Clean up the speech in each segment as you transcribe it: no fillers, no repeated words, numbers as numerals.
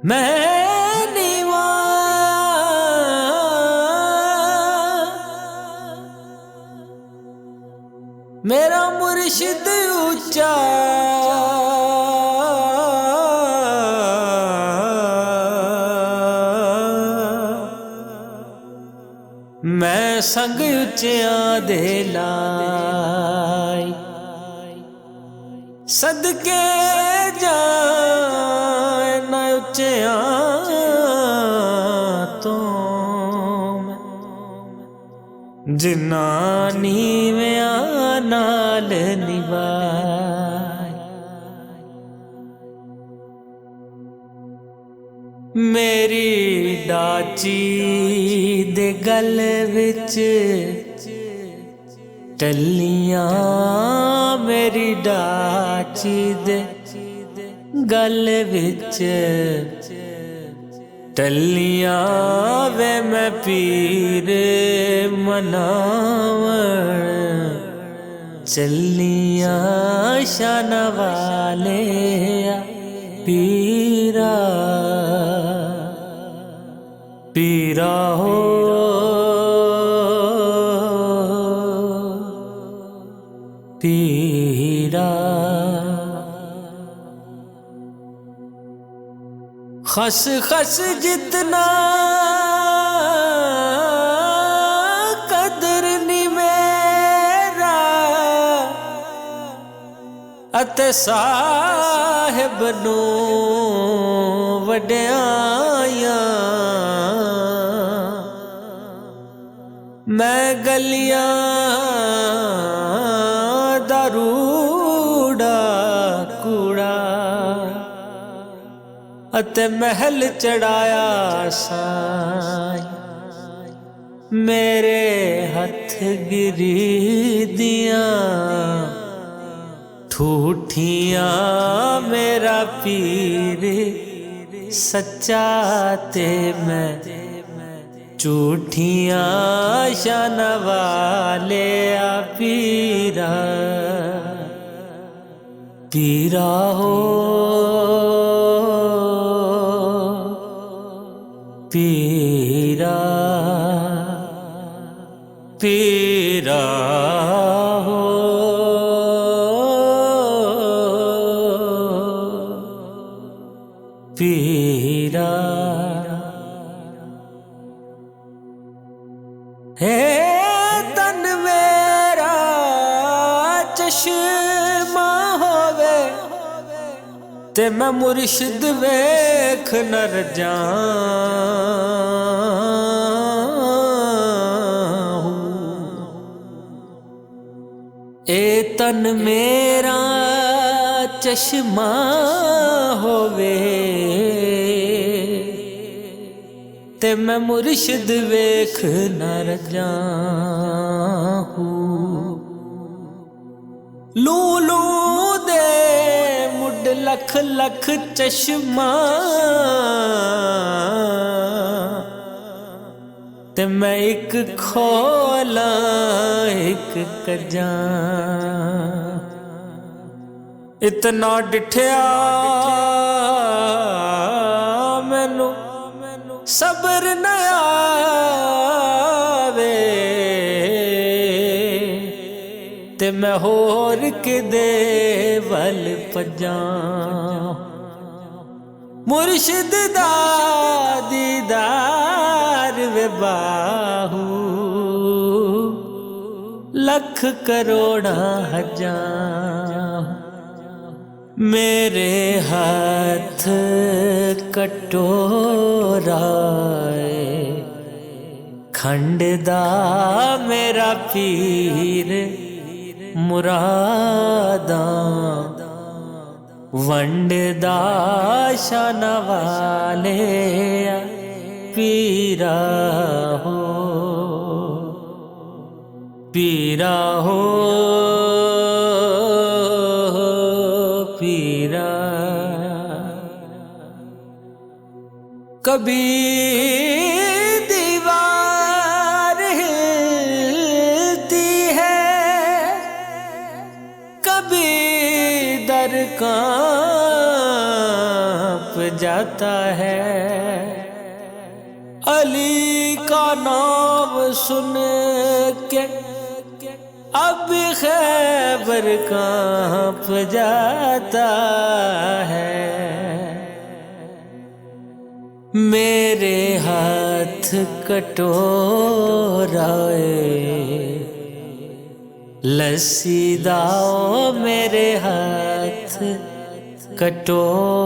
मैं नीवा मेरा मुर्शिद ऊंचा मैं संग उच्चियां दे लाई सदके जाए न उच्चियां तो जिन्ना नीवियां नाल निभाए मेरी डाची दे गल विच टल्लियां मेरी डाची दे गल विच टल्लियां वे मैं पीर मनावण चलियां शान वाले पीरा पीरा हो पीरा खस खस जितना कदर नी मेरा अते साहिब नू वड्याया मैं गलियां दा रूड़ा कूड़ा अते महल चढ़ाया साई मेरे हथ गिरी दियां ठूठियां मेरा पीर सच्चा ते मैं झूठियां शान वाले पीरा पीरा हो पीरा पीरा हो पीरा हे तन मेरा चश्मा होवे ते मैं मुर्शिद वेख नर जाऊं ए तन मेरा चश्मा होवे ते मैं मुर्शिद वेख नर जाऊं लू लू दे मुड लख लख चश्मा ते मैं एक खोला एक कजा इतना डिठया मैनू सबर न आवे ते मैं होर किदे वल पजा मुर्शिद दा दीदार वे बाहू लख करोड़ा हजार मेरे हाथ कटोरा खंडदा मेरा पीर मुरादा वंडदा शान वाले पीरा हो पीरा हो पीरा कभी दीवार हिलती है कभी दर कांप जा जाता है। अली का नाम सुन के अब खैबर कांप जाता है। मेरे हाथ कटोराए लस्सी दाओ, मेरे हाथ कटोराए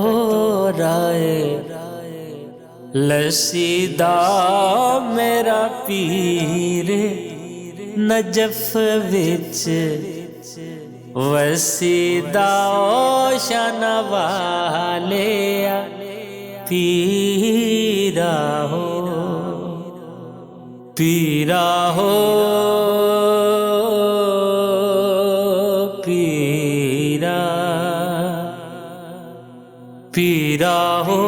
लस्सी दाओ, मेरा पीर नजफ विच वसी दाओ, शान वालिया पीरा हो, पीरा हो, पीरा, पीरा हो।